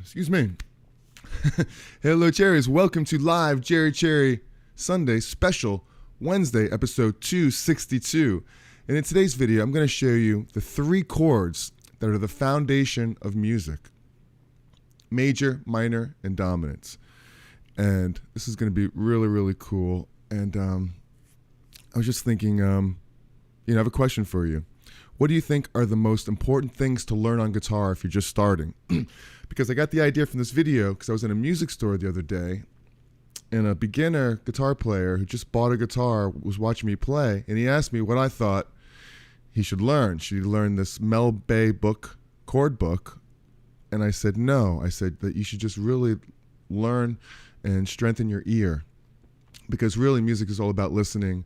Excuse me. Hello, Cherries. Welcome to live Cherry Sunday special Wednesday, episode 262. And in today's video, I'm going to show you the 3 chords that are the foundation of music: major, minor, and dominant. And this is going to be really, really cool. And I was just thinking, I have a question for you. What do you think are the most important things to learn on guitar if you're just starting? Because I got the idea from this video because I was in a music store the other day, and a beginner guitar player who just bought a guitar was watching me play, and he asked me what I thought he should learn. Should he learn this Mel Bay book, chord book? And I said no. I said that you should just really learn and strengthen your ear, because really music is all about listening.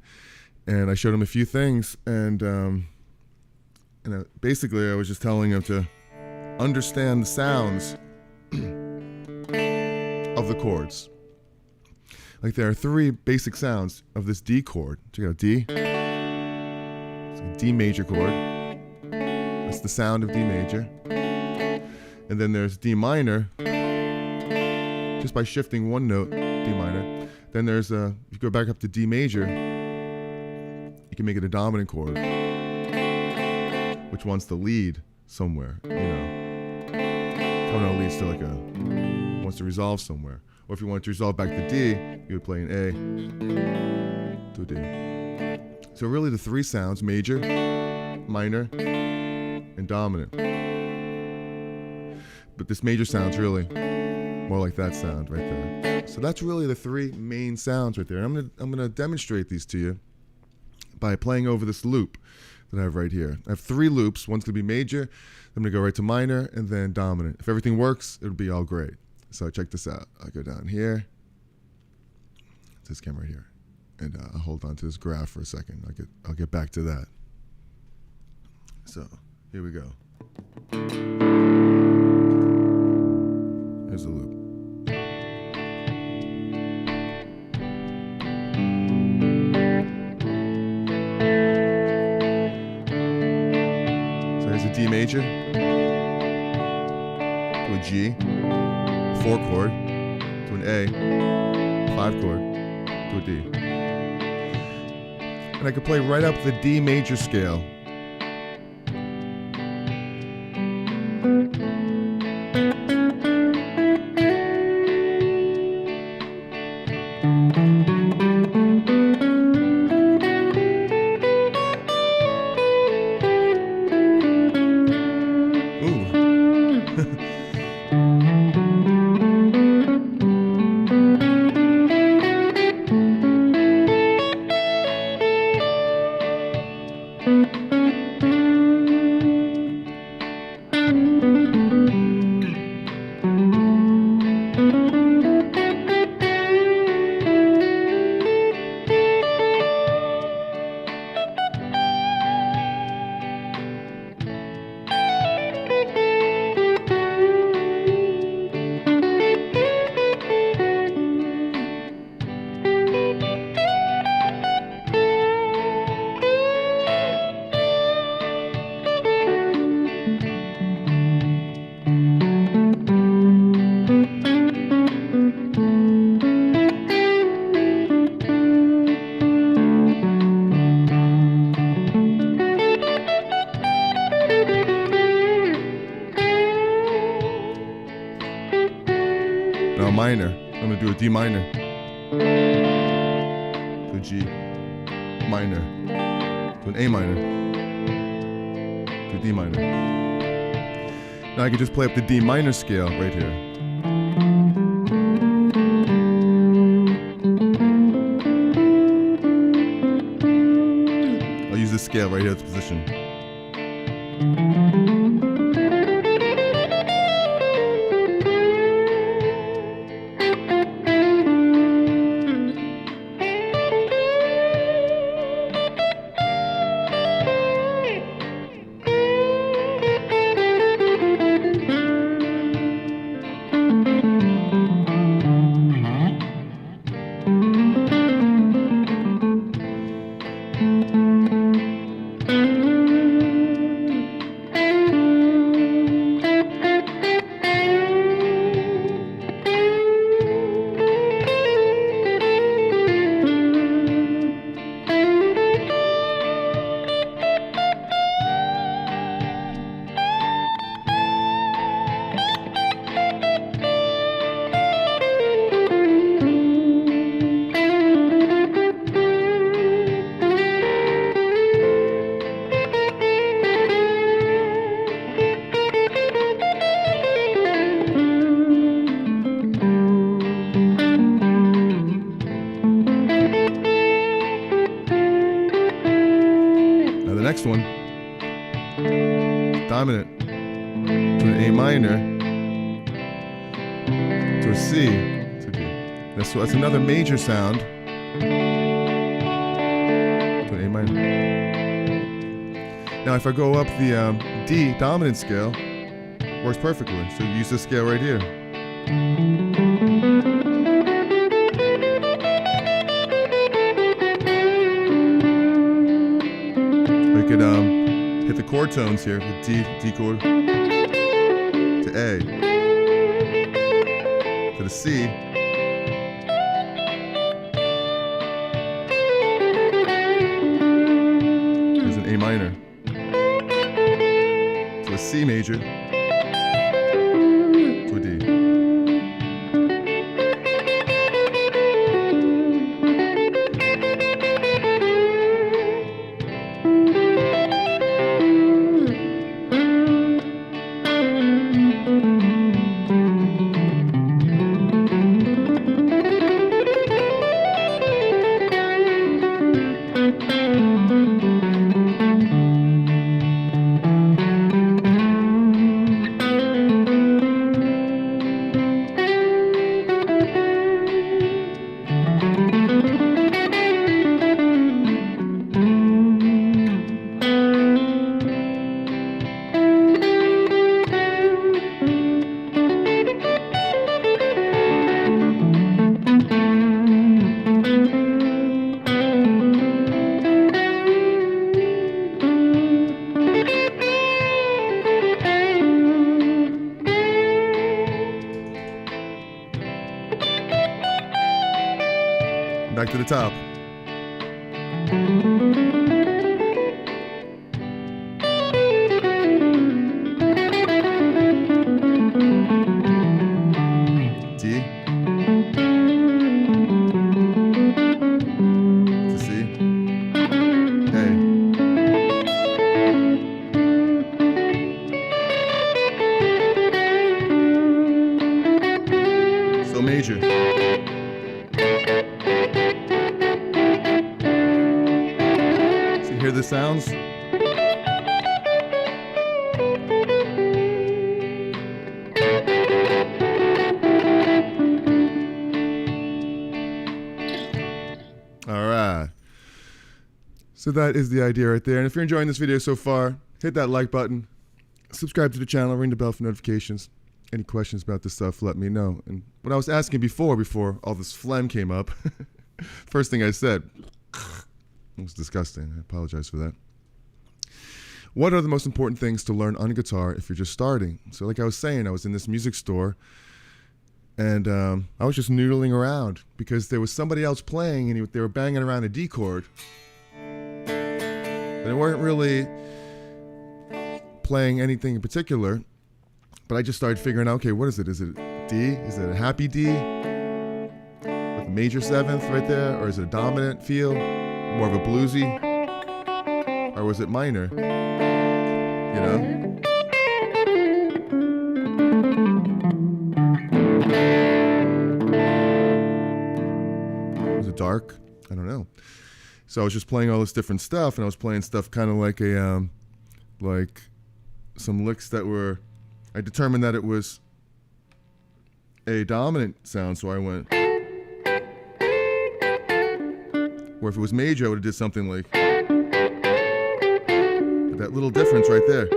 And I showed him a few things, and basically I was just telling him to understand the sounds of the chords. Like, there are 3 basic sounds of this D chord. Check out D. It's a D major chord. That's the sound of D major. And then there's D minor, just by shifting one note, D minor. Then there's if you go back up to D major, you can make it a dominant chord, which wants to lead somewhere, Coming leads to wants to resolve somewhere. Or if you want to resolve back to D, you would play an A to D. So really the 3 sounds: major, minor, and dominant. But this major sound's really more like that sound right there. So that's really the 3 main sounds right there. And I'm gonna demonstrate these to you by playing over this loop that I have right here. I have 3 loops. One's gonna be major, I'm gonna go right to minor, and then dominant. If everything works, it'll be all great. So check this out. I'll go down here, this camera right here, and I'll hold on to this graph for a second. I'll get back to that. So here we go. Here's the loop. D major to a G, 4 chord, to an A, 5 chord, to a D. And I could play right up the D major scale. Now minor, I'm gonna do a D minor, to a G minor, to an A minor, to a D minor. Now I can just play up the D minor scale right here. I'll use this scale right here, this position. dominant to an A minor to a C to a D. That's another major sound to an A minor. Now if I go up the D dominant scale, works perfectly. So use this scale right here. I could hit the chord tones here with D chord to A to the C there's an A minor to a C major to a D. Back to the top. D to C, A. So major. Hear the sounds? All right. So that is the idea right there. And if you're enjoying this video so far, hit that like button, subscribe to the channel, ring the bell for notifications. Any questions about this stuff, let me know. And what I was asking before all this phlegm came up, first thing I said, it was disgusting. I apologize for that. What are the most important things to learn on guitar if you're just starting? So like I was saying, I was in this music store and I was just noodling around because there was somebody else playing and they were banging around a D chord. But they weren't really playing anything in particular. But I just started figuring out, okay, what is it? Is it D? Is it a happy D with a major seventh right there? Or is it a dominant feel? More of a bluesy, or was it minor? You know? Was it dark? I don't know. So I was just playing all this different stuff, and I was playing stuff kind of like a, like some licks that were, I determined that it was a dominant sound, so I went. Or if it was major, I would have did something like that little difference right there.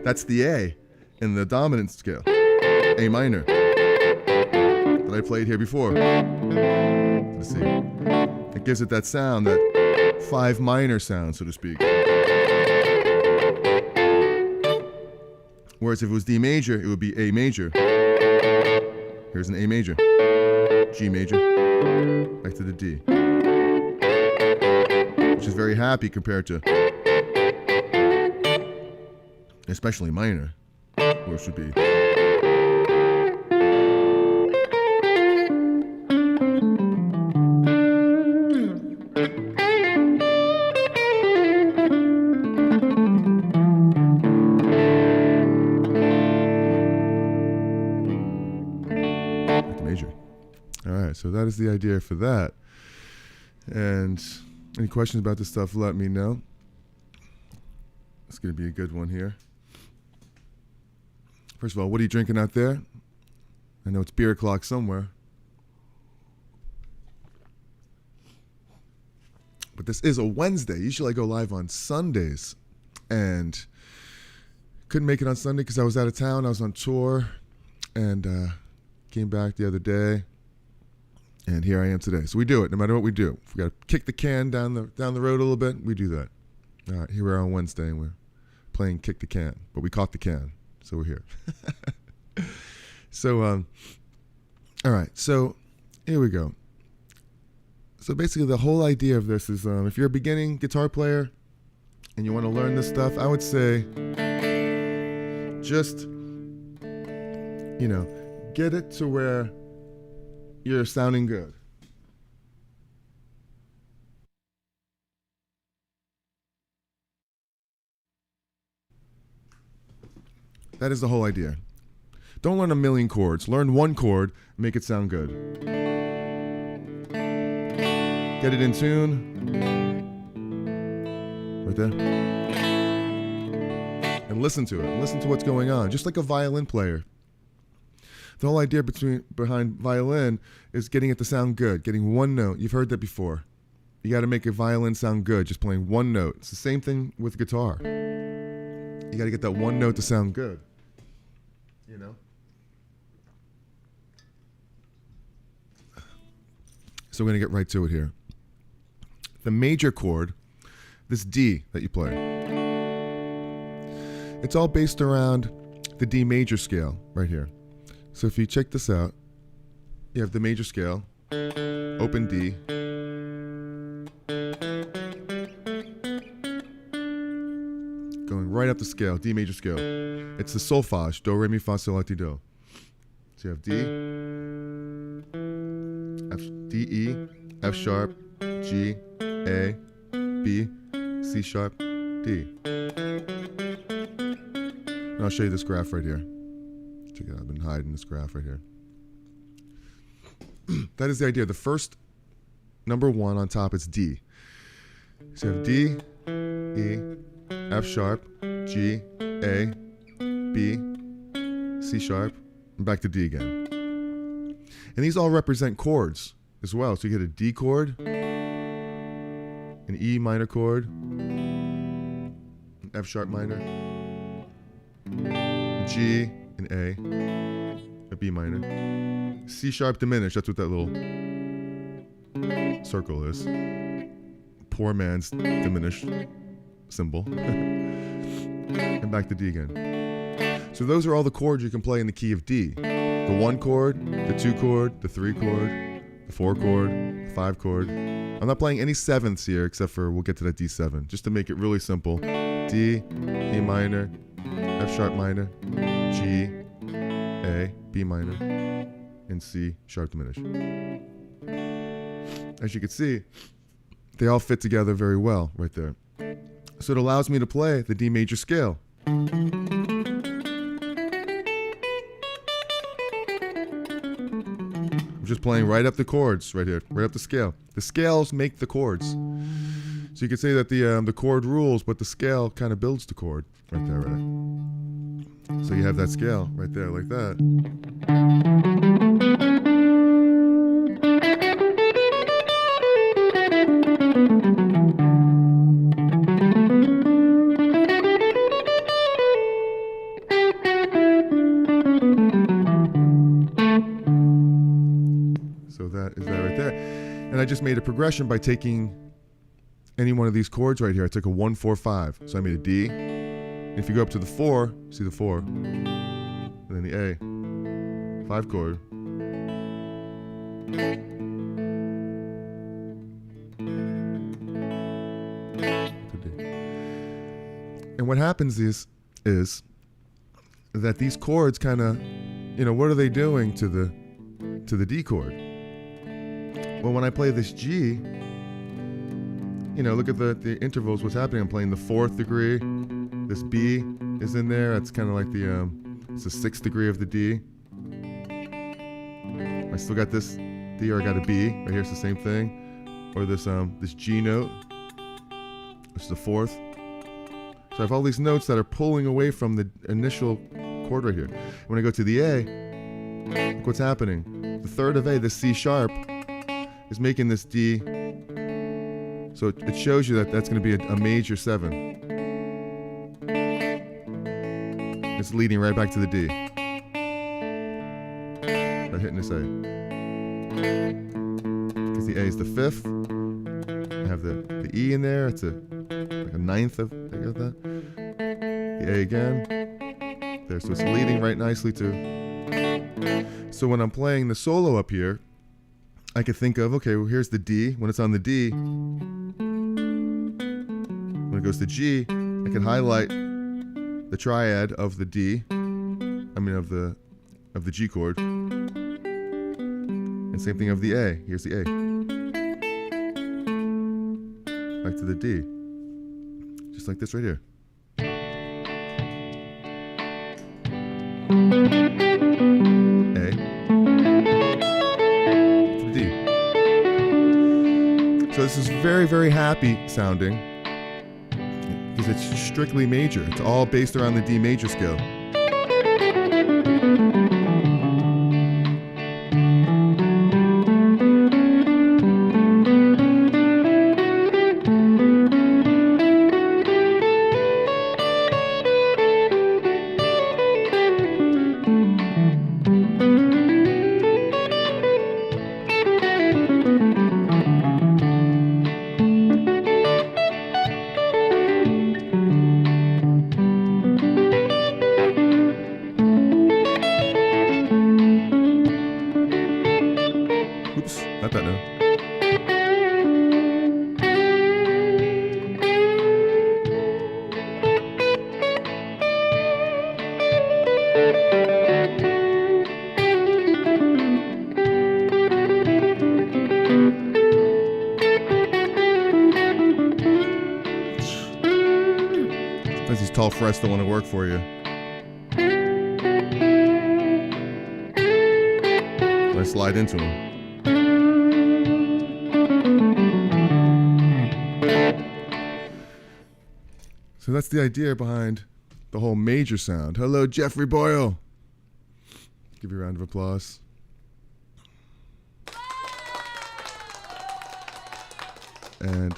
That's the A in the dominant scale, A minor, that I played here before. Let's see. It gives it that sound, that 5 minor sound, so to speak. Whereas if it was D major, it would be A major. Here's an A major, G major, back to the D, which is very happy compared to, especially minor, where it should be. Major. All right, so that is the idea for that. And Any questions about this stuff, let me know. It's going to be a good one here. First of all, what are you drinking out there? I know it's beer o'clock somewhere. But this is a Wednesday. Usually I go live on Sundays. And couldn't make it on Sunday because I was out of town. I was on tour. And came back the other day. And here I am today. So we do it no matter what we do. If we got to kick the can down the road a little bit, we do that. All right, here we are on Wednesday, and we're playing kick the can. But we caught the can, so we're here. So, all right, so here we go. So basically the whole idea of this is if you're a beginning guitar player and you want to learn this stuff, I would say just, get it to where you're sounding good. That is the whole idea. Don't learn a million chords. Learn one chord, make it sound good. Get it in tune. Right there. And listen to it. Listen to what's going on. Just like a violin player. The whole idea behind violin is getting it to sound good, getting one note. You've heard that before. You got to make a violin sound good, just playing one note. It's the same thing with guitar. You got to get that one note to sound good. So we're going to get right to it here. The major chord, this D that you play, it's all based around the D major scale right here. So if you check this out, you have the major scale, open D, going right up the scale, D major scale. It's the solfege, do, re, mi, fa, sol, la, ti, do. So you have D, F, D, E, F sharp, G, A, B, C sharp, D. And I'll show you this graph right here. Check it out, I've been hiding this graph right here. That is the idea. The first number one on top is D. So you have D, E, F sharp, G, A, B, C sharp, and back to D again. And these all represent chords as well. So you get a D chord, an E minor chord, an F sharp minor, a G, an A, a B minor, C sharp diminished. That's what that little circle is. Poor man's diminished symbol. And back to D again. So those are all the chords you can play in the key of D. The 1 chord, the 2 chord, the 3 chord, the 4 chord, the 5 chord. I'm not playing any sevenths here except for we'll get to that D7, just to make it really simple. D, E minor, F sharp minor, G, A, B minor, and C sharp diminished. As you can see, they all fit together very well right there. So it allows me to play the D major scale. I'm just playing right up the chords right here, right up the scale. The scales make the chords. So you could say that the chord rules, but the scale kind of builds the chord right there, right? So you have that scale right there like that. That is that right there. And I just made a progression by taking any one of these chords right here. I took a 1, 4, 5. So I made a D. And if you go up to the 4, see the 4. And then the A. 5 chord. And what happens is that these chords kind of, what are they doing to the D chord? Well, when I play this G, look at the intervals, what's happening. I'm playing the 4th degree. This B is in there. That's kind of like it's the 6th degree of the D. I still got this D, or I got a B. Right here, it's the same thing. Or this G note. which is the fourth. So I have all these notes that are pulling away from the initial chord right here. When I go to the A, look what's happening. The third of A, the C sharp, is making this D. So it shows you that that's going to be a major 7. It's leading right back to the D. By hitting this A. Because the A is the 5th. I have the E in there. It's like a 9th of, I got that. The A again. There, so it's leading right nicely to. So when I'm playing the solo up here, I could think of, okay, well, here's the D. When it's on the D, when it goes to G, I can highlight the triad of the D, of the G chord. And same thing of the A. Here's the A. Back to the D. Just like this right here. A. To the D. So this is very, very happy sounding because it's strictly major. It's all based around the D major scale. Oops, not that note. Sometimes these tall frets don't want to work for you. I slide into them. So that's the idea behind the whole major sound. Hello, Jeffrey Boyle. Give you a round of applause. And,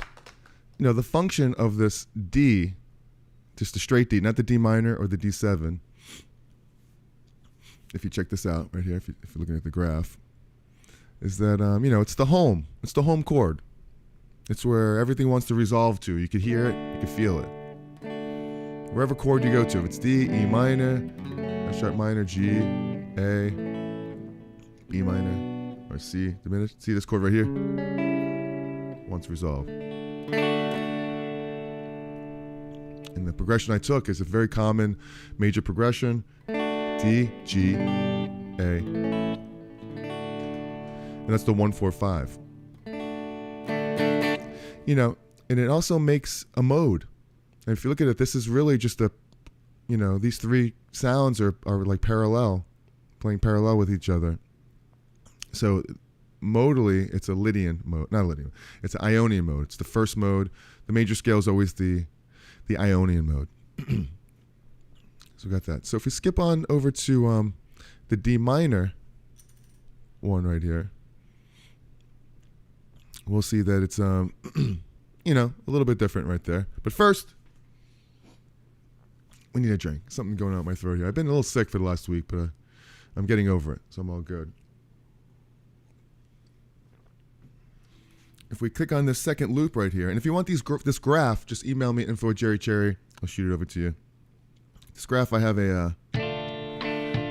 you know, the function of this D, just a straight D, not the D minor or the D7. If you check this out right here, if you're looking at the graph, is that, you know, it's the home. It's the home chord. It's where everything wants to resolve to. You could hear it, you could feel it. Wherever chord you go to, if it's D, E minor, F sharp minor, G, A, B minor, or C diminished. See this chord right here? Wants resolve. And the progression I took is a very common major progression. D, G, A. And that's the 1-4-5. You know, and it also makes a mode. And if you look at it, this is really just a, you know, these three sounds are like parallel, playing parallel with each other. So modally, it's a Lydian mode, not a Lydian, it's an Ionian mode. It's the first mode. The major scale is always the Ionian mode. So we got that. So if we skip on over to the D minor one right here, we'll see that it's, you know, a little bit different right there. But first, we need a drink. Something going on in my throat here. I've been a little sick for the last week, but I'm getting over it, so I'm all good. If we click on this second loop right here, and if you want this graph, just email me info@JerryCherry. I'll shoot it over to you. This graph, I have a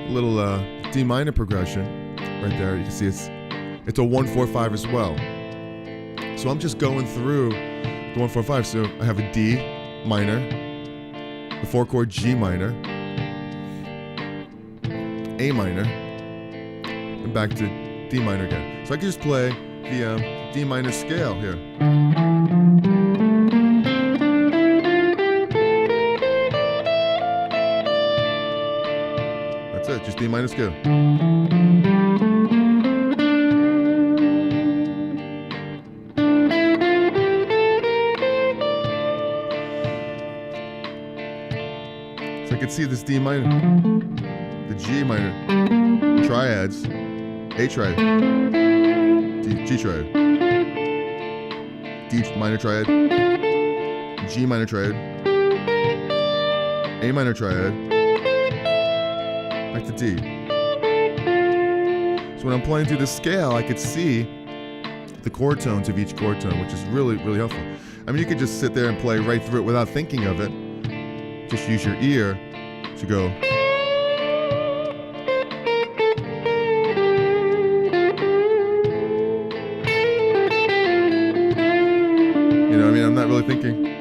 little D minor progression right there. You can see it's a 1-4-5 as well. So I'm just going through the 1-4-5. So I have a D minor, the 4-chord G minor, A minor, and back to D minor again. So I can just play the D minor scale here. That's it, just D minor scale. So I could see this D minor, the G minor, triads, A triad, G triad, D minor triad, G minor triad, A minor triad, back to D. So when I'm playing through the scale, I could see the chord tones of each chord tone, which is really, really helpful. I mean, you could just sit there and play right through it without thinking of it. Just use your ear to go. You know what I mean? I'm not really thinking.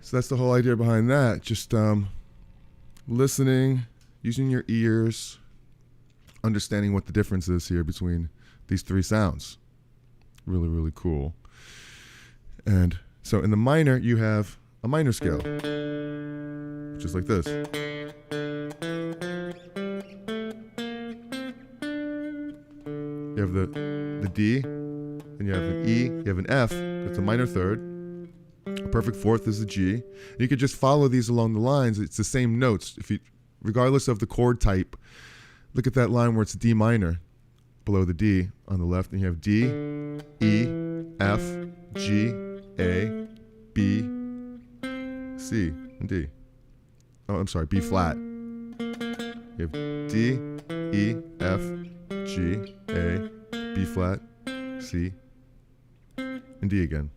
So that's the whole idea behind that. Just listening, using your ears, understanding what the difference is here between these three sounds. Really, really cool. And so in the minor, you have a minor scale, just like this. You have the D, and you have an E, you have an F, that's a minor third. A perfect fourth is a G. And you could just follow these along the lines. It's the same notes. If you, regardless of the chord type, look at that line where it's D minor below the D on the left, and you have D, E, F, G, A, B, C, and D. Oh, I'm sorry, B flat. You have D, E, F, G, A, B flat, C, and D again.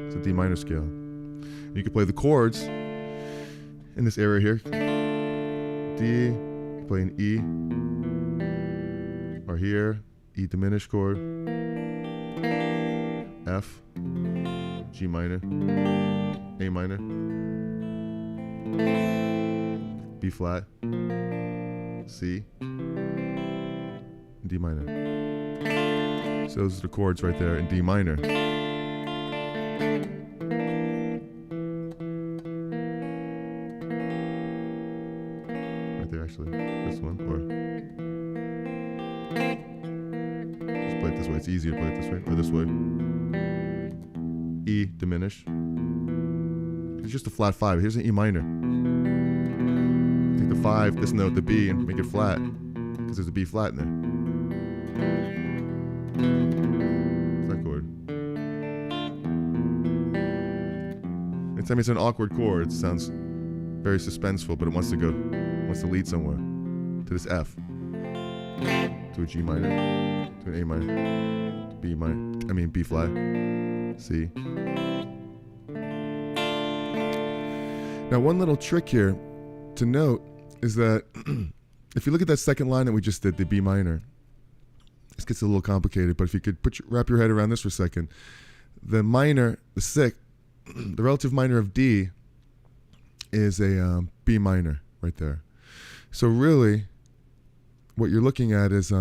It's a D minor scale. You can play the chords in this area here. D, you play an E, or here, E diminished chord, F, G minor, A minor, B flat, C, and D minor. So those are the chords right there in D minor. Right there, actually, this one, or just play it this way. It's easier to play it this way, or this way. E diminished. It's just a flat 5. Here's an E minor. Take the 5, this note, the B, and make it flat, because there's a B flat in there. It's that chord. Anytime it's an awkward chord, it sounds very suspenseful, but it wants to lead somewhere. To this F. To a G minor. To an A minor. To B minor. B flat. C. Now, one little trick here to note is that if you look at that second line that we just did, the B minor, this gets a little complicated, but if you could wrap your head around this for a second, the minor, the sixth, the relative minor of D is a B minor right there. So really, what you're looking at is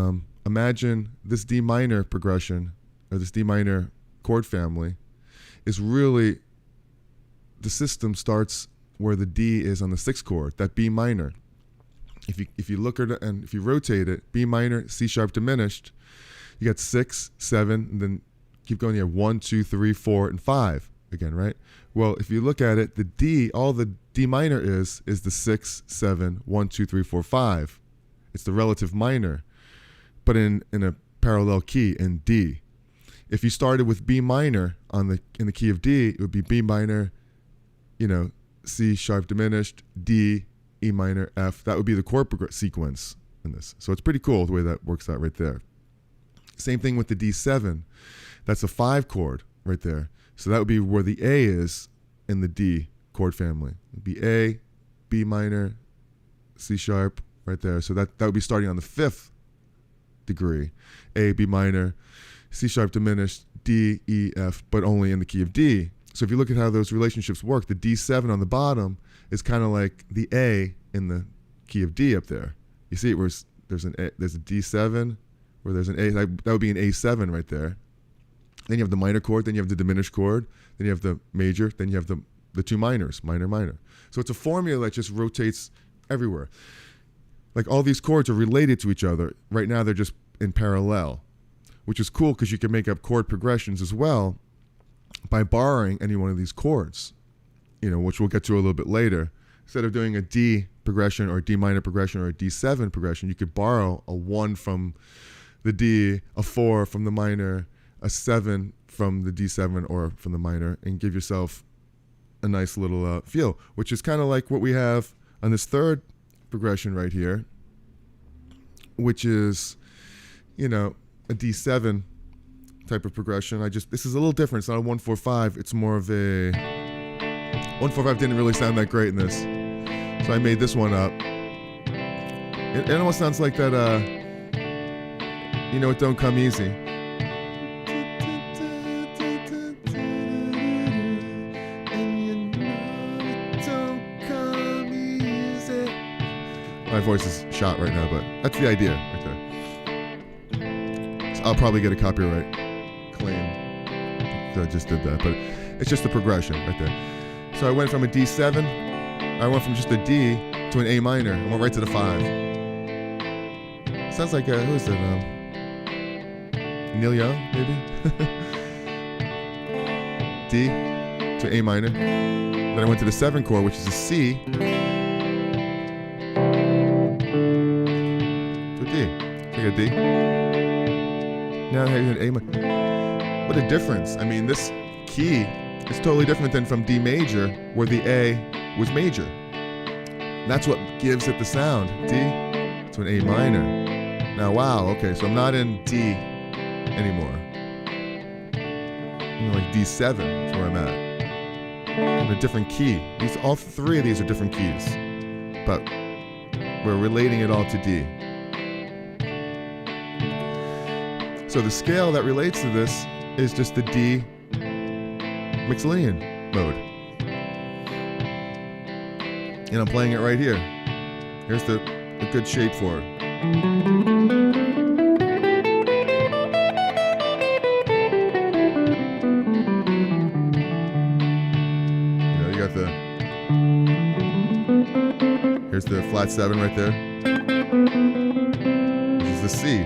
imagine this D minor progression, or this D minor chord family, is really, the system starts where the D is on the 6th chord, that B minor. If you look at it and if you rotate it, B minor, C sharp diminished, you got 6, 7, and then keep going. You have 1, 2, 3, 4, and 5 again, right? Well, if you look at it, the D, all the D minor is the 6, 7, 1, 2, 3, 4, 5. It's the relative minor, but in a parallel key in D. If you started with B minor in the key of D, it would be B minor, C sharp diminished, D, E minor, F. That would be the chord sequence in this. So it's pretty cool the way that works out right there. Same thing with the D7. That's a 5 chord right there. So that would be where the A is in the D chord family. It'd be A, B minor, C sharp right there. So that would be starting on the 5th degree. A, B minor, C sharp diminished, D, E, F, but only in the key of D. So if you look at how those relationships work, the D7 on the bottom is kind of like the A in the key of D up there. You see it where there's a D7 where there's an A, that would be an A7 right there. Then you have the minor chord, then you have the diminished chord, then you have the major, then you have the 2 minors, minor, minor. So it's a formula that just rotates everywhere. Like all these chords are related to each other. Right now they're just in parallel, which is cool because you can make up chord progressions as well by borrowing any one of these chords, which we'll get to a little bit later. Instead of doing a D progression or a D minor progression or a D7 progression, you could borrow a 1 from the D, a 4 from the minor, a 7 from the D7 or from the minor, and give yourself a nice little feel, which is kind of like what we have on this third progression right here, which is, a D7 type of progression. This is a little different. It's not a 1-4-5. It's more of a 1-4-5 didn't really sound that great in this, so I made this one up. It almost sounds like that. It don't come easy. My voice is shot right now, but that's the idea right there. So I'll probably get a copyright claim that I just did that, but it's just the progression right there. So I went from a D7, I went from just a D to an A minor, and went right to the 5. Sounds like, who is it? Neil Young, maybe? D to A minor. Then I went to the 7 chord, which is a C, a D. Now here's an A minor. What a difference. I mean, this key is totally different than from D major, where the A was major. That's what gives it the sound. D to an A minor. Now, wow, okay, so I'm not in D anymore. I'm like D7 is where I'm at. In a different key. All 3 of these are different keys, but we're relating it all to D. So the scale that relates to this is just the D Mixolydian mode. And I'm playing it right here. Here's the good shape for it. You got here's the flat 7 right there. This is the C.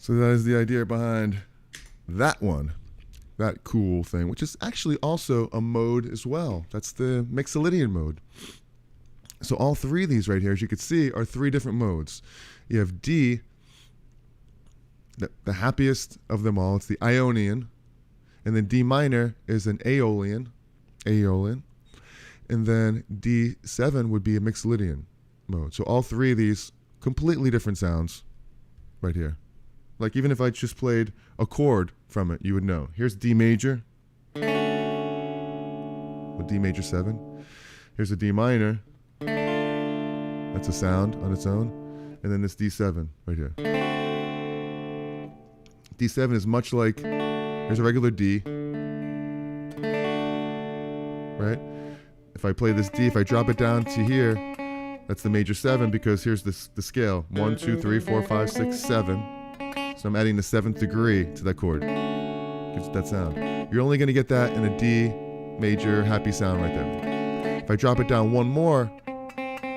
So that is the idea behind that one, that cool thing, which is actually also a mode as well. That's the Mixolydian mode. So all three of these right here, as you can see, are three different modes. You have D, the happiest of them all. It's the Ionian. And then D minor is an Aeolian. And then D7 would be a Mixolydian mode. So all three of these completely different sounds right here. Like even if I just played a chord from it, you would know. Here's D major with D major 7. Here's a D minor. That's a sound on its own. And then this D7 right here. D7 is much like, here's a regular D, right? If I play this D, if I drop it down to here, that's the major 7 because here's the scale. 1, 2, 3, 4, 5, 6, 7. So I'm adding the 7th degree to that chord. Gives that sound. You're only going to get that in a D major happy sound right there. If I drop it down one more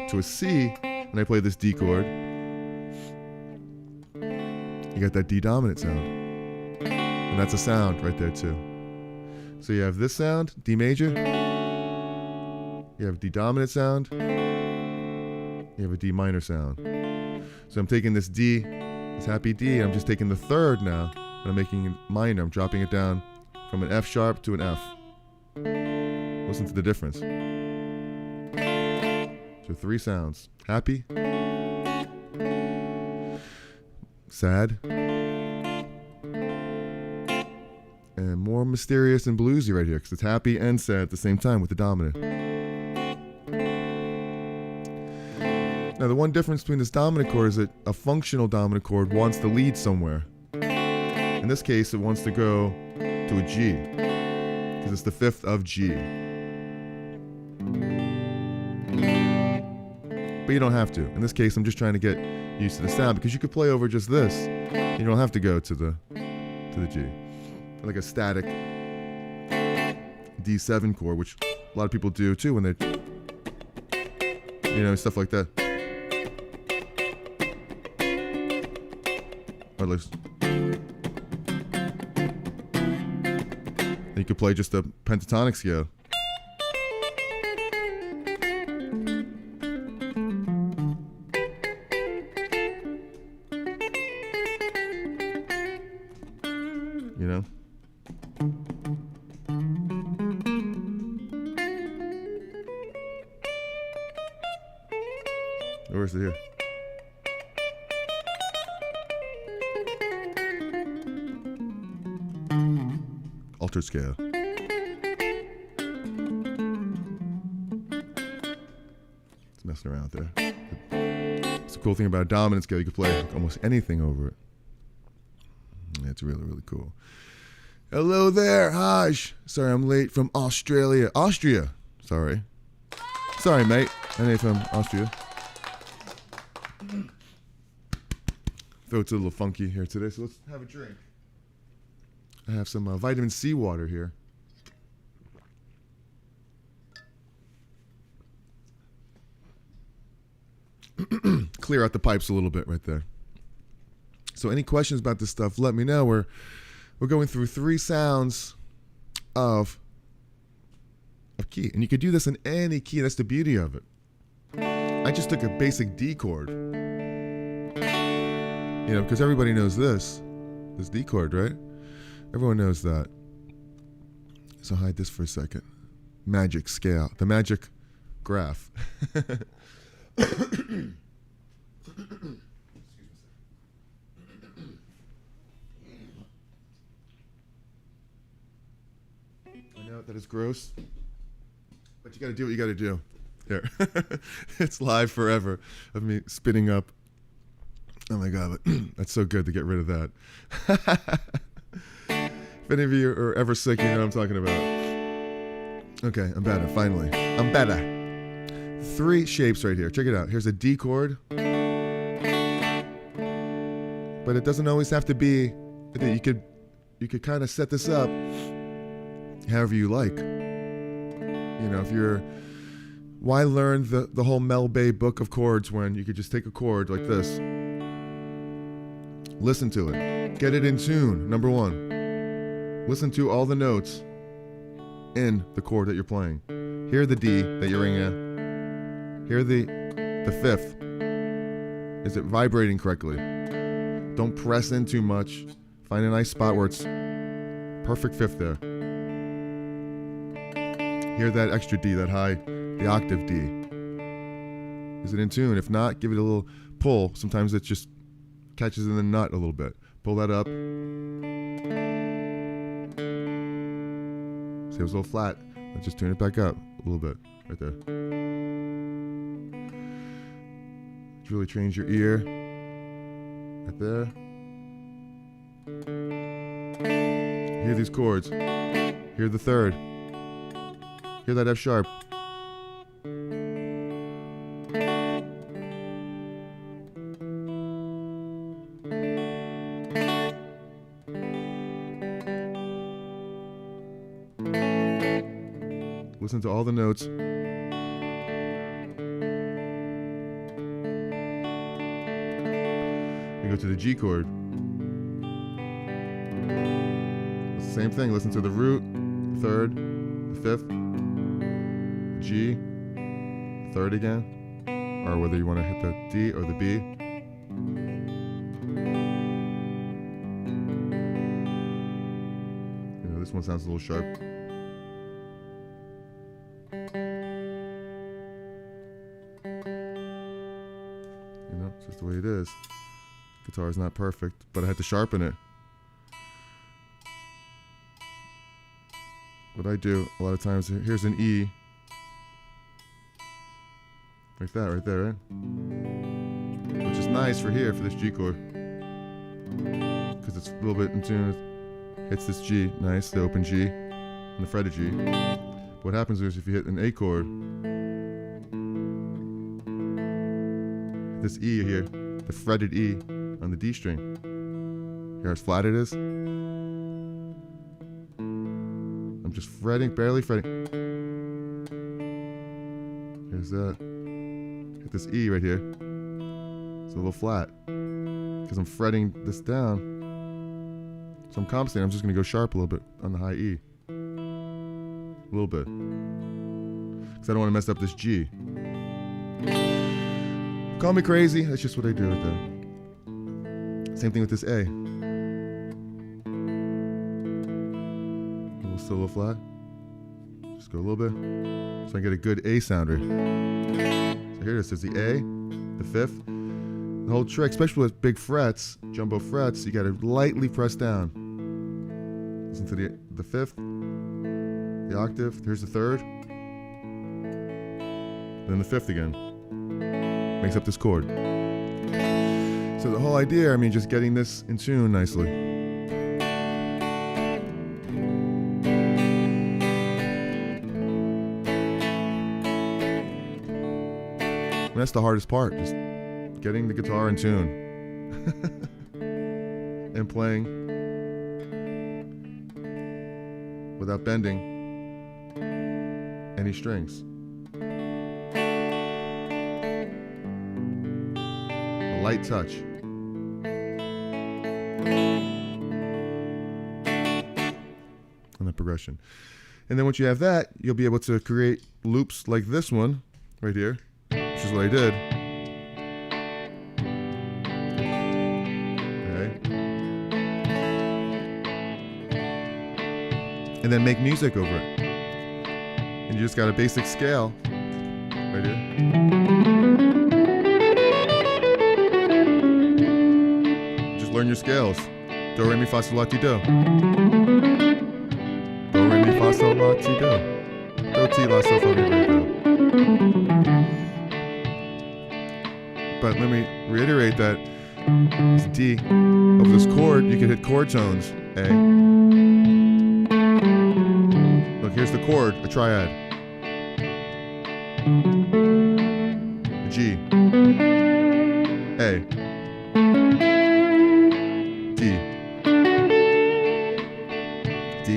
to a C, and I play this D chord, you got that D dominant sound. And that's a sound right there too. So you have this sound, D major. You have D dominant sound. You have a D minor sound. So I'm taking this D, this happy D, and I'm just taking the third now, and I'm making it minor. I'm dropping it down from an F sharp to an F. Listen to the difference. So three sounds. Happy, sad, and more mysterious and bluesy right here, because it's happy and sad at the same time with the dominant. Now the one difference between this dominant chord is that a functional dominant chord wants to lead somewhere. In this case, it wants to go to a G, because it's the 5th of G. But you don't have to. In this case, I'm just trying to get used to the sound, because you could play over just this. You don't have to go to the G. Like a static D7 chord, which a lot of people do too when they're, stuff like that. Or at least you could play just a pentatonic scale. You know? Or is it here? Altered scale. It's messing around there. It's the cool thing about a dominant scale. You can play almost anything over it. It's really, really cool. Hello there, Haj. Sorry, I'm late from Australia. Austria. Sorry, mate. I know from Austria. Throat's a little funky here today, so let's have a drink. I have some vitamin C water here. Clear out the pipes a little bit right there. So any questions about this stuff, let me know. We're going through three sounds of key. And you could do this in any key. That's the beauty of it. I just took a basic D chord. Because everybody knows this D chord, right? Everyone knows that. So hide this for a second. Magic scale, the magic graph. I know that is gross, but you got to do what you got to do. Here, it's live forever of me spitting up. Oh my God, but that's so good to get rid of that. If any of you are ever sick, you know what I'm talking about. Okay, I'm better, finally. I'm better. Three shapes right here. Check it out. Here's a D chord. But it doesn't always have to be, you could kind of set this up however you like. Why learn the whole Mel Bay book of chords when you could just take a chord like this, listen to it, Get it in tune, number one. Listen to all the notes in the chord that you're playing. Hear the D that you're ringing at. Hear the fifth. Is it vibrating correctly? Don't press in too much. Find a nice spot where it's perfect fifth there. Hear that extra D, that high, the octave D. Is it in tune? If not, give it a little pull. Sometimes it just catches in the nut a little bit. Pull that up. See, it was a little flat. Let's just tune it back up a little bit. Right there. It really trains your ear. Right there. Hear these chords. Hear the third. Hear that F sharp. Listen to all the notes. We go to the G chord. It's the same thing. Listen to the root, the third, the fifth, the G, the third again, or whether you want to hit the D or the B. You know, this one sounds a little sharp. It's just the way it is. Guitar is not perfect, but I had to sharpen it. What I do a lot of times, here's an E. Like that, right there, right? Which is nice for here, for this G chord. Because it's a little bit in tune with, hits this G, nice, the open G, and the fretted G. What happens is if you hit an A chord, this E here, the fretted E on the D string. Hear how flat it is? I'm just fretting, barely fretting. Here's that. Hit this E right here. It's a little flat because I'm fretting this down. So I'm compensating. I'm just going to go sharp a little bit on the high E. A little bit. Because I don't want to mess up this G. Call me crazy, that's just what I do with that. Same thing with this A. Still a little flat. Just go a little bit. So I get a good A sounder. So here it is, there's the A, the fifth. The whole trick, especially with big frets, jumbo frets, you gotta lightly press down. Listen to the fifth, the octave, here's the third. Then the fifth again. Makes up this chord. So the whole idea, I mean, just getting this in tune nicely. And that's the hardest part, just getting the guitar in tune. And playing without bending any strings. Light touch. And the progression. And then once you have that, you'll be able to create loops like this one right here, which is what I did. Okay. And then make music over it. And you just got a basic scale right here. Learn your scales. Do, re, mi, fa, sol, la, ti, do. Do, re, mi, fa, sol, la, ti, do. Do, ti, la, sol, fa, mi, re, do. But let me reiterate that this D of this chord, you can hit chord tones. A. Look, here's the chord, a triad. A G. A. D,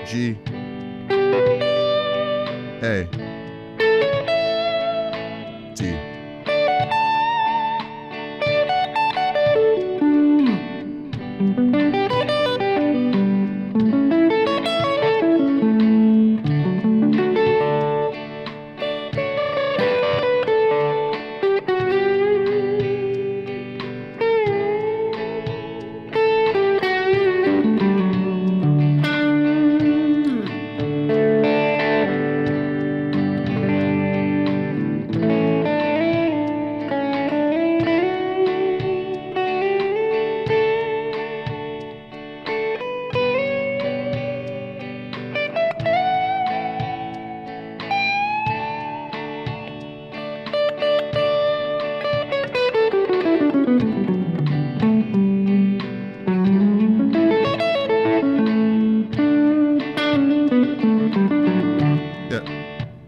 G, A, D.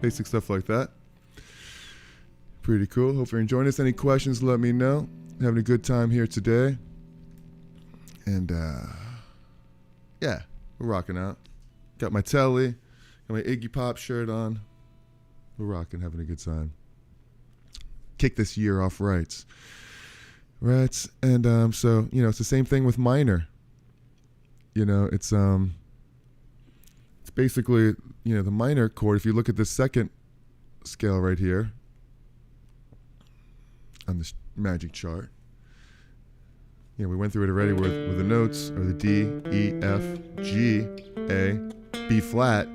Basic stuff like that. Pretty cool. Hope you're enjoying this. Any questions, let me know. Having a good time here today. And yeah, we're rocking out. Got my telly, got my Iggy Pop shirt on. We're rocking, having a good time. Kick this year off right. Right. And so, you know, it's the same thing with minor. You know, it's basically, you know, the minor chord. If you look at the second scale right here on this magic chart, you know, we went through it already where the notes are the D, E, F, G, A, B flat.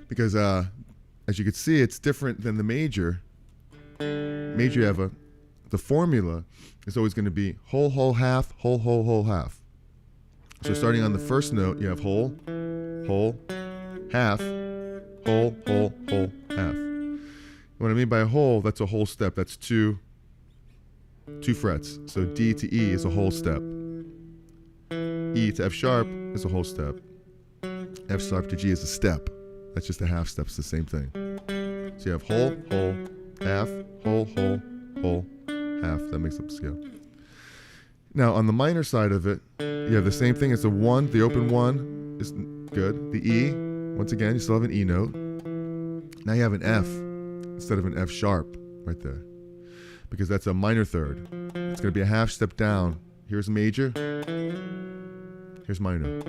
Because as you can see, it's different than the major. Major, you have the formula is always going to be whole, whole, half, whole, whole, whole, half. So starting on the first note, you have whole, whole, half, whole, whole, whole, half. What I mean by a whole, that's a whole step. That's two frets. So D to E is a whole step. E to F sharp is a whole step. F sharp to G is a step. That's just a half step. It's the same thing. So you have whole, whole, half, whole, whole, whole, half. That makes up the scale. Now on the minor side of it, you have the same thing as the one. The open one is good. The E, once again, you still have an E note. Now you have an F instead of an F sharp right there, because that's a minor third. It's going to be a half step down. Here's major. Here's minor.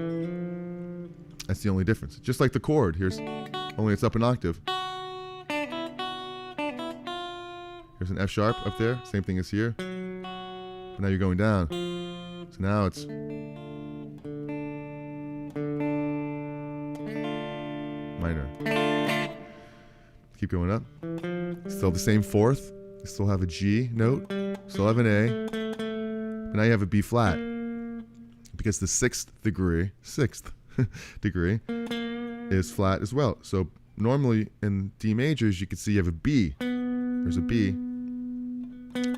That's the only difference. Just like the chord. Here's only it's up an octave. Here's an F sharp up there. Same thing as here. But now you're going down. So now it's minor. Keep going up. Still the same fourth. You still have a G note. Still have an A. But now you have a B flat. Because the sixth degree is flat as well. So normally in D majors, you can see you have a B. There's a B.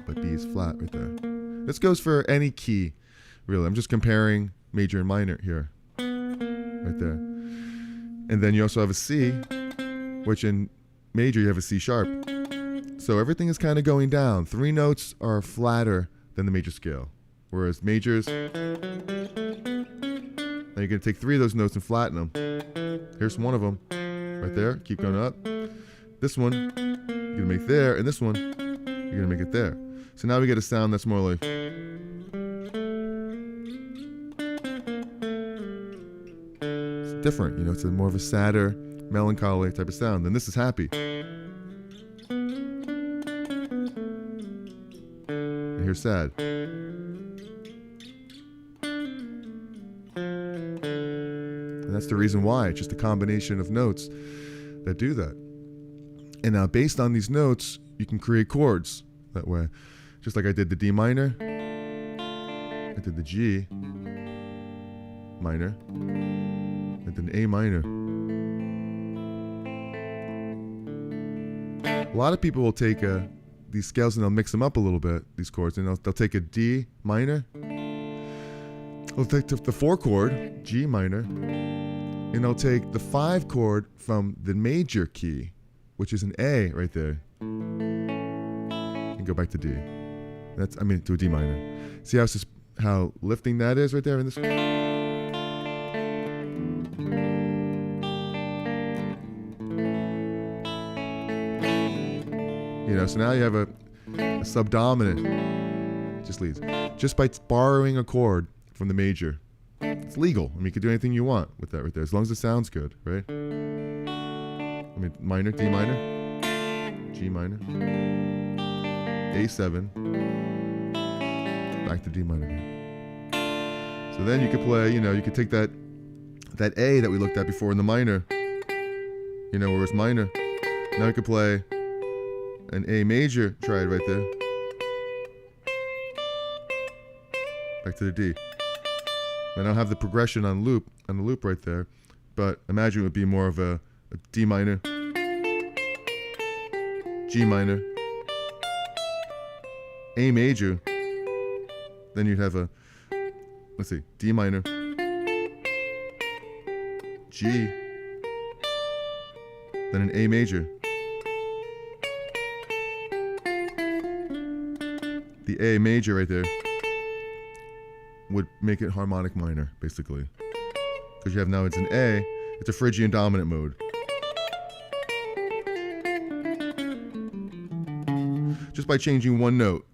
But B is flat right there. This goes for any key, really. I'm just comparing major and minor here. Right there. And then you also have a C, which in major you have a C sharp. So everything is kind of going down. 3 notes are flatter than the major scale. Whereas majors, now you're going to take 3 of those notes and flatten them. Here's one of them. Right there. Keep going up. This one, you're going to make there. And this one, you're going to make it there. So now we get a sound that's more like... It's different, you know, it's more of a sadder, melancholy type of sound. And this is happy. And here's sad. And that's the reason why. It's just a combination of notes that do that. And now based on these notes, you can create chords that way. Just like I did the D minor, I did the G minor, and then A minor. A lot of people will take these scales and they'll mix them up a little bit, these chords, and they'll take a D minor, they'll take the 4 chord, G minor, and they'll take the 5 chord from the major key, which is an A right there, and go back to D. To a D minor. See how lifting that is right there in this? You know, so now you have a subdominant. Just leads. Just by borrowing a chord from the major. It's legal. I mean, you can do anything you want with that right there, as long as it sounds good, right? I mean, minor, D minor, G minor, A7, back to D minor again. So then you could play, you know, you could take that A that we looked at before in the minor, you know, where it's minor. Now you could play an A major, try it right there. Back to the D. And I'll have the progression on the loop right there, but imagine it would be more of a D minor, G minor, A major, then you'd have a, let's see, D minor, G, then an A major. The A major right there would make it harmonic minor, basically. Because you have now it's an A, it's a Phrygian dominant mode. Just by changing one note,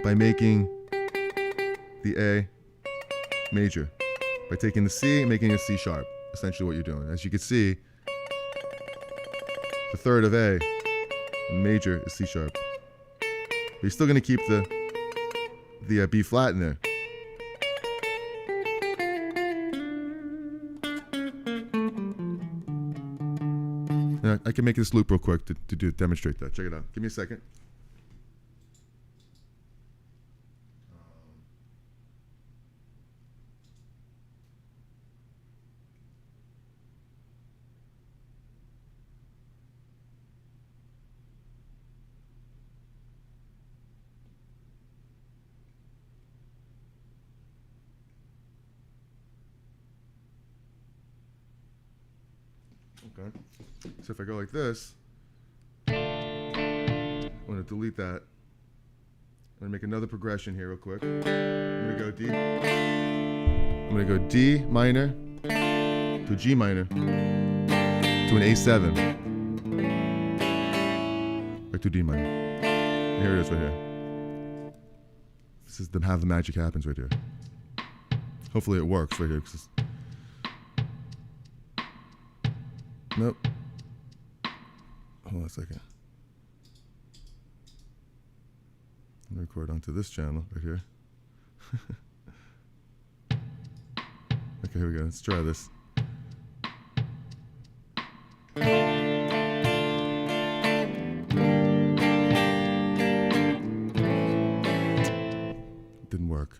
by making the A major, by taking the C and making a C sharp, essentially what you're doing. As you can see, the third of A major is C sharp. But you're still going to keep the B flat in there. And I can make this loop real quick to demonstrate that. Check it out. Give me a second. Okay. So if I go like this, I'm going to delete that. I'm going to make another progression here real quick. I'm going to go D. I'm going to go D minor to G minor to an A7 or to D minor. And here it is right here. This is how the magic happens right here. Hopefully it works right here. Nope. Hold on a second. I'm going to record onto this channel right here. Okay, here we go. Let's try this. It didn't work.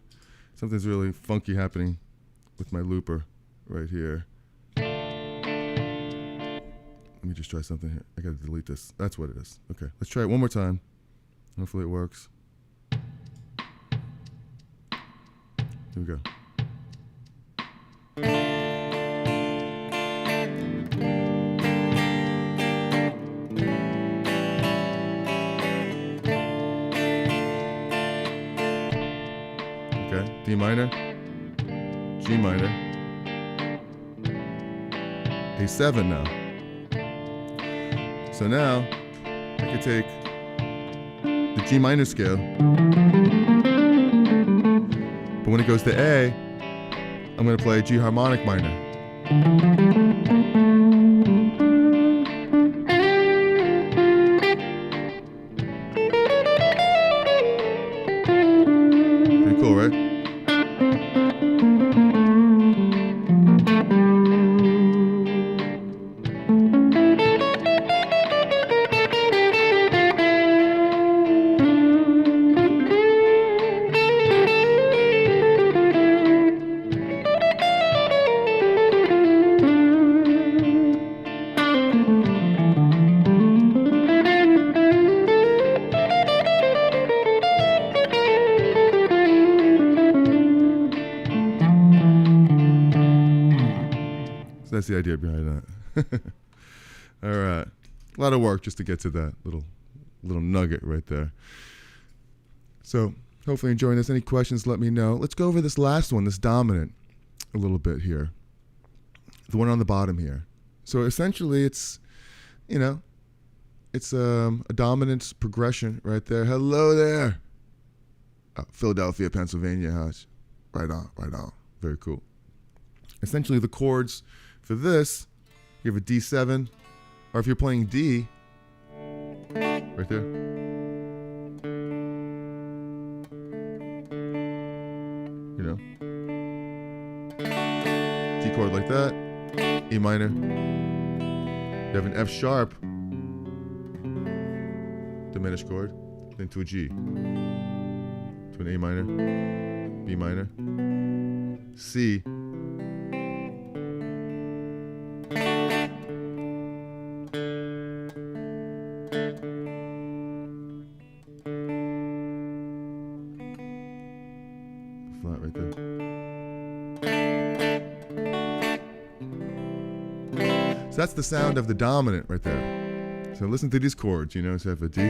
Something's really funky happening with my looper right here. Let me just try something here. I gotta delete this. That's what it is. Okay, let's try it one more time. Hopefully it works. Here we go. Okay, D minor, G minor, A7 now. So now, I can take the G minor scale, but when it goes to A, I'm going to play G harmonic minor. Pretty cool, right? That's the idea behind that. All right. A lot of work just to get to that little nugget right there. So hopefully enjoying this. Any questions, let me know. Let's go over this last one, this dominant, a little bit here. The one on the bottom here. So essentially it's, it's a dominance progression right there. Hello there. Philadelphia, Pennsylvania house. Right on, right on. Very cool. Essentially the chords for this, you have a D7, or if you're playing D, right there. D chord like that, E minor. You have an F sharp, diminished chord, then to a G, to an A minor, B minor, C, flat right there. So that's the sound of the dominant right there. So listen to these chords, you know, so I have a D.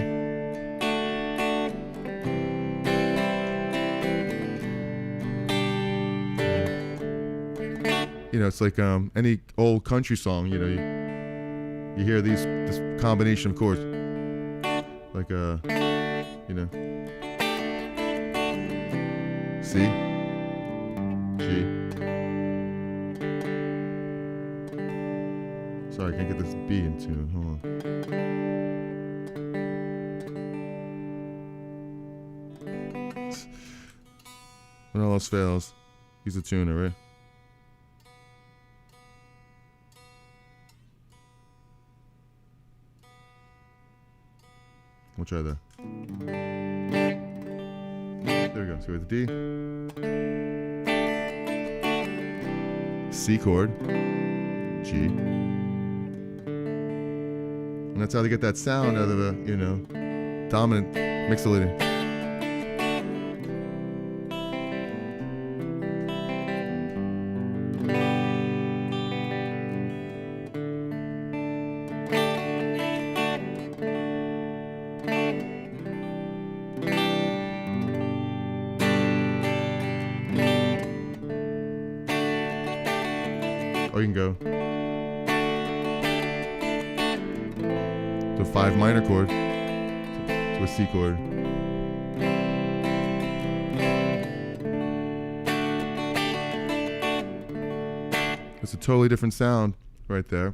You know, it's like any old country song, you know, you hear this combination of chords. Like, you know, C, G. Sorry, I can't get this B in tune. Hold on. When all else fails, use a tuner, right? We'll try that. There we go. So we have the D, C chord, G, and that's how they get that sound out of a, you know, dominant mixolydian. Or you can go to a 5 minor chord, to a C chord. It's a totally different sound right there,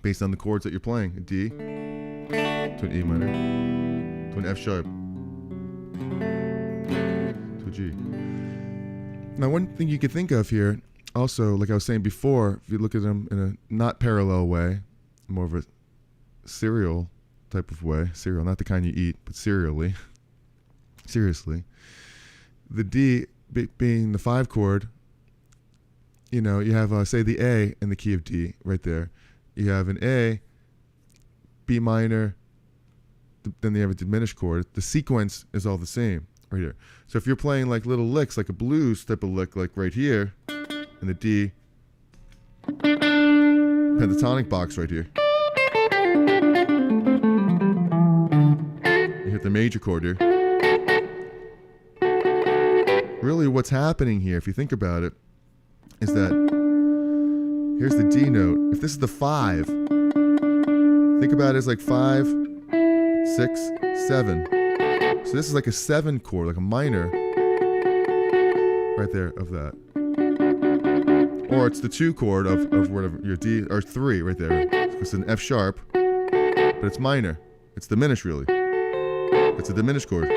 based on the chords that you're playing. A D to an E minor, to an F sharp, to a G. Now, one thing you could think of here, also, like I was saying before, if you look at them in a not parallel way, more of a serial type of way, serial, not the kind you eat, but serially, seriously, the D being the 5 chord, you know, you have, say, the A in the key of D right there. You have an A, B minor, then you have a diminished chord. The sequence is all the same right here. So if you're playing like little licks, like a blues type of lick, like right here, and the D, pentatonic box right here. You hit the major chord here. Really what's happening here, if you think about it, is that here's the D note. If this is the 5, think about it as like 5, 6, 7. So this is like a 7 chord, like a minor right there of that. Or it's the 2 chord of whatever your D, or 3 right there. It's an F sharp, but it's minor. It's diminished really. It's a diminished chord.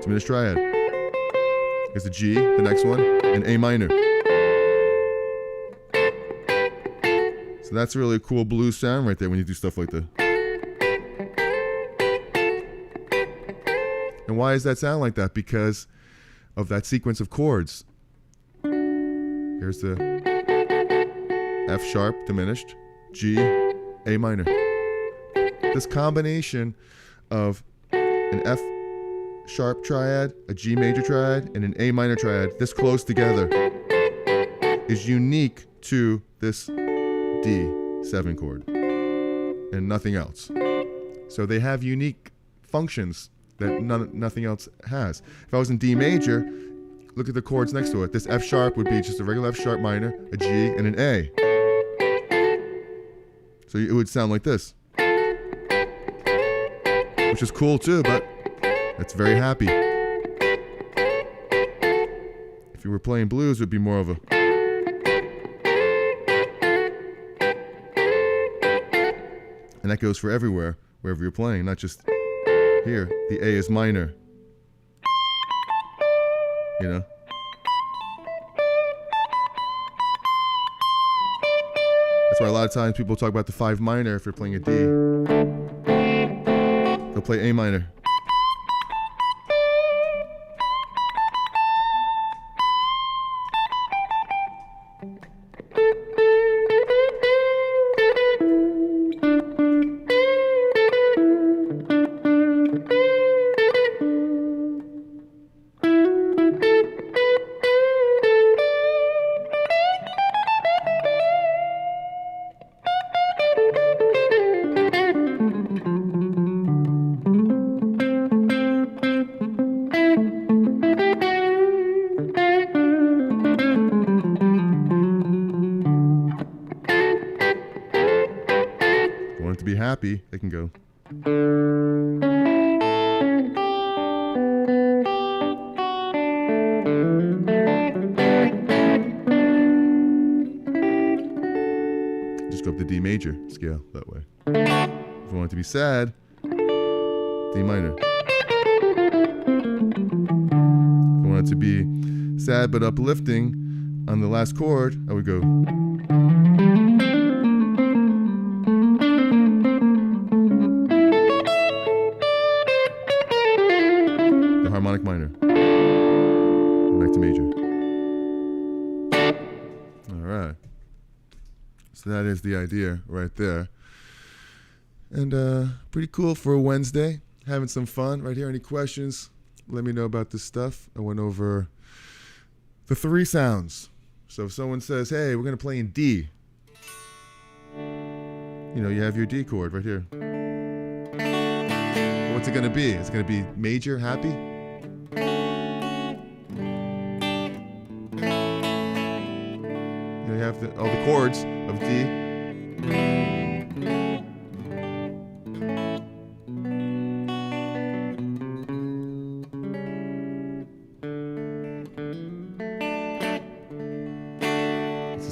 Diminished triad. Here's the G, the next one, and A minor. So that's really a cool blues sound right there when you do stuff like that. And why does that sound like that? Because of that sequence of chords. Here's the F sharp diminished, G, A minor. This combination of an F sharp triad, a G major triad, and an A minor triad, this close together, is unique to this D7 chord and nothing else. So they have unique functions that nothing else has. If I was in D major, look at the chords next to it. This F sharp would be just a regular F sharp minor, a G, and an A. So it would sound like this, which is cool too, but it's very happy. If you were playing blues, it would be more of a... And that goes for everywhere, wherever you're playing, not just here. The A is minor. You know? That's why a lot of times people talk about the 5 minor if you're playing a D. They'll play A minor. want it to be happy, they can go. Just go up the D major scale that way. If you want it to be sad, D minor. If I want it to be sad but uplifting, on the last chord, I would go. The harmonic minor. And back to major. All right. So that is the idea right there. And pretty cool for a Wednesday. Having some fun right here. Any questions? Let me know about this stuff. I went over the 3 sounds. So if someone says, hey, we're going to play in D, you know, you have your D chord right here. What's it going to be? Is it going to be major, happy? You have all the chords of D.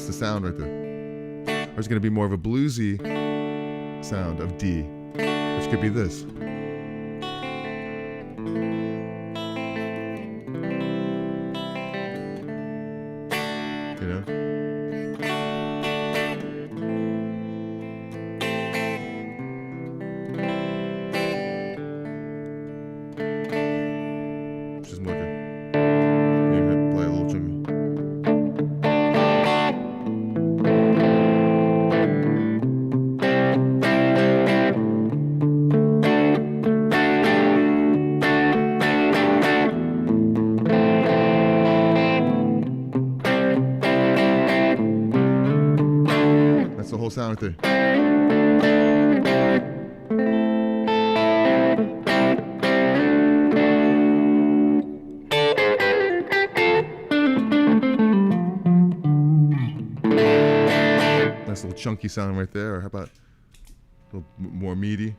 The sound right there. Or it's going to be more of a bluesy sound of D, which could be this. You know? Which is more like you can play a little chunky. The whole sound right there. Nice little chunky sound right there. Or how about a little more meaty?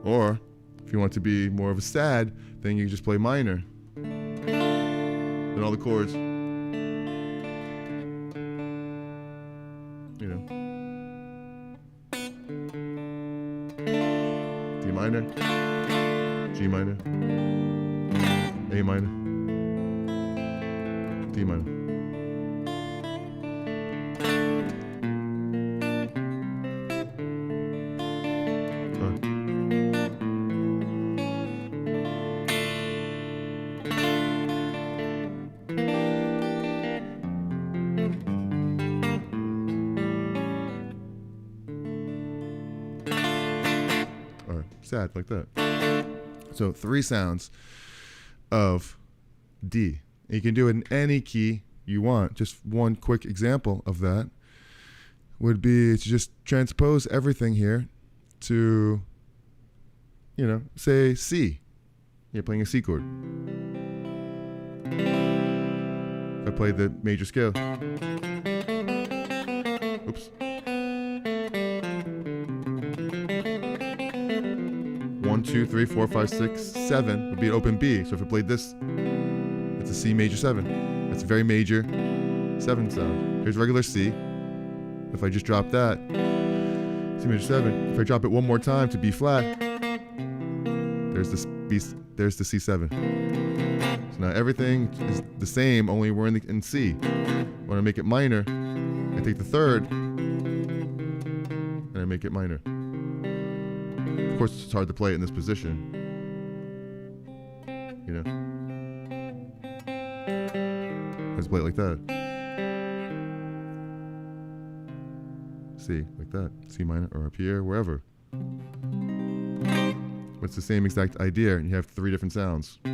Or if you want to be more of a sad, then you just play minor. Then all the chords. You know. D minor, G minor, A minor, D minor. Sad like that. So 3 sounds of D. And you can do it in any key you want. Just one quick example of that would be to just transpose everything here to, you know, say C. You're playing a C chord. If I play the major scale. Oops. 1, 2, 3, 4, 5, 6, 7 would be an open B. So if I played this, it's a C major 7. That's a very major 7 sound. Here's regular C. If I just drop that, C major 7. If I drop it one more time to B flat, there's this B. There's the C7. So now everything is the same, only we're in C. When I make it minor, I take the 3rd and I make it minor. Of course, it's hard to play it in this position. You know? Let's play it like that. C, like that. C minor, or up here, wherever. it's the same exact idea, and you have 3 different sounds. So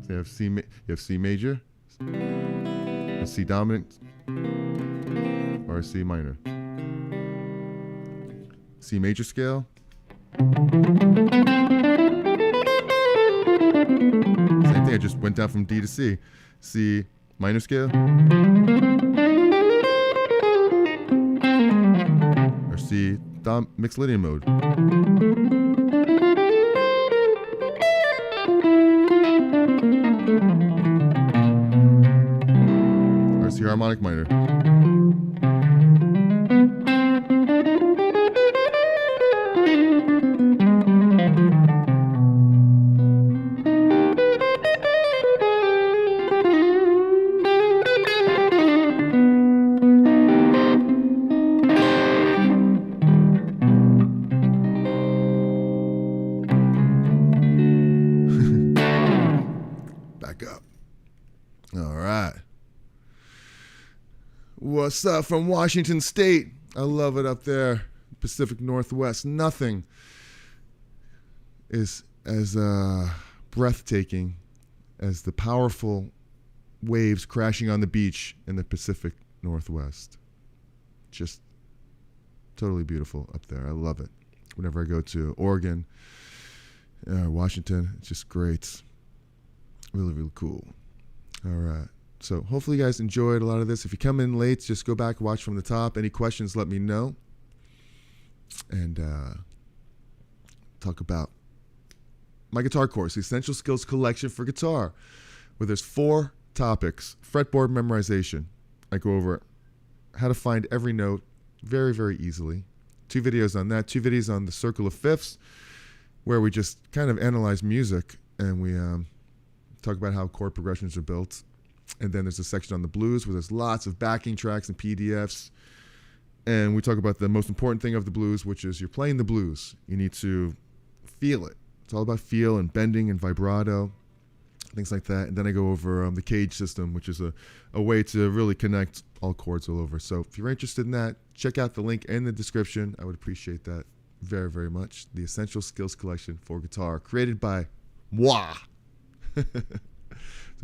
you have C major, a C dominant, or a C minor. C major scale. Same thing, I just went down from D to C. C minor scale. Or C mixed Lydian mode. Or C harmonic minor. Back up. All right. What's up from Washington State? I love it up there, Pacific Northwest. Nothing is as breathtaking as the powerful waves crashing on the beach in the Pacific Northwest. Just totally beautiful up there. I love it. Whenever I go to Oregon, Washington, it's just great. Really, really cool. All right. So hopefully you guys enjoyed a lot of this. If you come in late, just go back, watch from the top. Any questions, let me know. And talk about my guitar course, the Essential Skills Collection for Guitar, where there's 4 topics. Fretboard memorization. I go over how to find every note very, very easily. 2 videos on that. 2 videos on the Circle of Fifths, where we just kind of analyze music and we talk about how chord progressions are built. And then there's a section on the blues where there's lots of backing tracks and PDFs. And we talk about the most important thing of the blues, which is you're playing the blues. You need to feel it. It's all about feel and bending and vibrato, things like that. And then I go over the cage system, which is a way to really connect all chords all over. So if you're interested in that, check out the link in the description. I would appreciate that very, very much. The Essential Skills Collection for Guitar, created by moi. So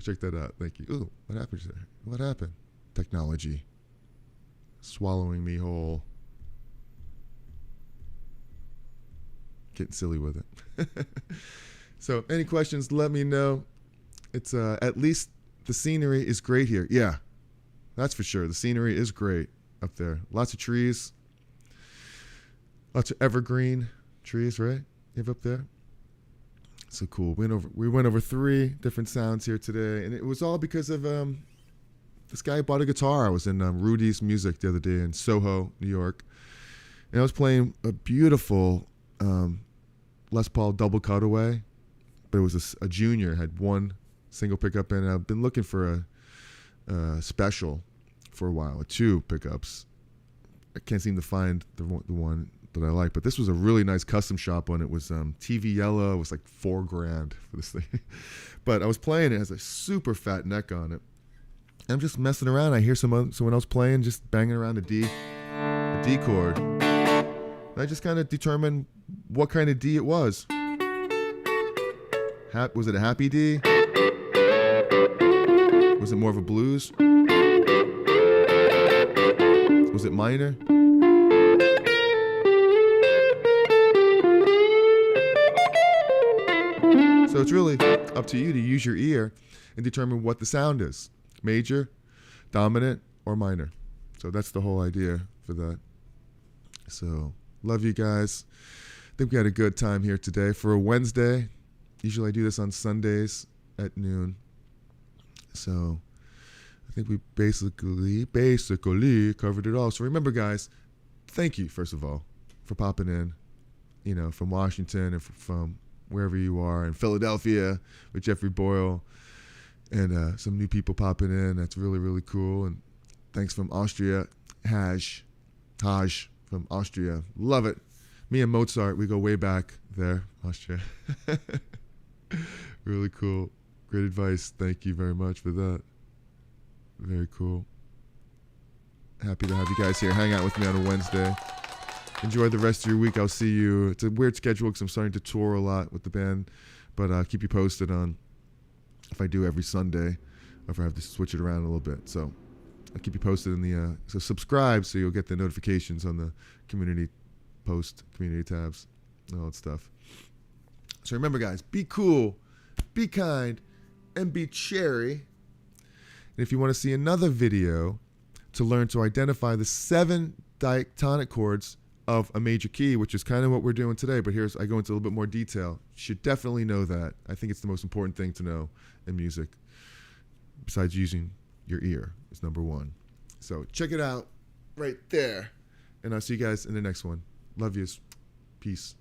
check that out. Thank you. Ooh, what happened there? What happened? Technology. Swallowing me whole. Getting silly with it. So any questions, let me know. It's at least the scenery is great here. Yeah, that's for sure. The scenery is great up there. Lots of trees. Lots of evergreen trees, right? You have up there. So cool. We went over 3 different sounds here today, and it was all because of this guy bought a guitar. I was in Rudy's Music the other day in Soho, New York, and I was playing a beautiful Les Paul double cutaway, but it was a junior, had 1 single pickup in it. I've been looking for a special for a while, with 2 pickups. I can't seem to find the one that I like, but this was a really nice custom shop one. It was TV yellow. It was like $4,000 for this thing. But I was playing it. It has a super fat neck on it. And I'm just messing around. I hear someone else playing, just banging around a D chord. And I just kind of determined what kind of D it was. Was it a happy D? Was it more of a blues? Was it minor? So it's really up to you to use your ear and determine what the sound is. Major, dominant, or minor. So that's the whole idea for that. So love you guys. I think we had a good time here today for a Wednesday. Usually I do this on Sundays at noon. So I think we basically covered it all. So remember, guys, thank you, first of all, for popping in, from Washington and from wherever you are, in Philadelphia with Jeffrey Boyle, and some new people popping in. That's really, really cool. And thanks from Austria, Taj from Austria. Love it. Me and Mozart, we go way back there, Austria. Really cool. Great advice. Thank you very much for that. Very cool. Happy to have you guys here. Hang out with me on a Wednesday. Enjoy the rest of your week. I'll see you. It's a weird schedule because I'm starting to tour a lot with the band, but I'll keep you posted on if I do every Sunday or if I have to switch it around a little bit. So I'll keep you posted in the so subscribe so you'll get the notifications on the community tabs, and all that stuff. So remember, guys, be cool, be kind, and be cherry. And if you want to see another video to learn to identify the 7 diatonic chords of a major key, which is kind of what we're doing today, but I go into a little bit more detail. You should definitely know that. I think it's the most important thing to know in music, besides using your ear, is number 1. So check it out right there. And I'll see you guys in the next one. Love yous. Peace.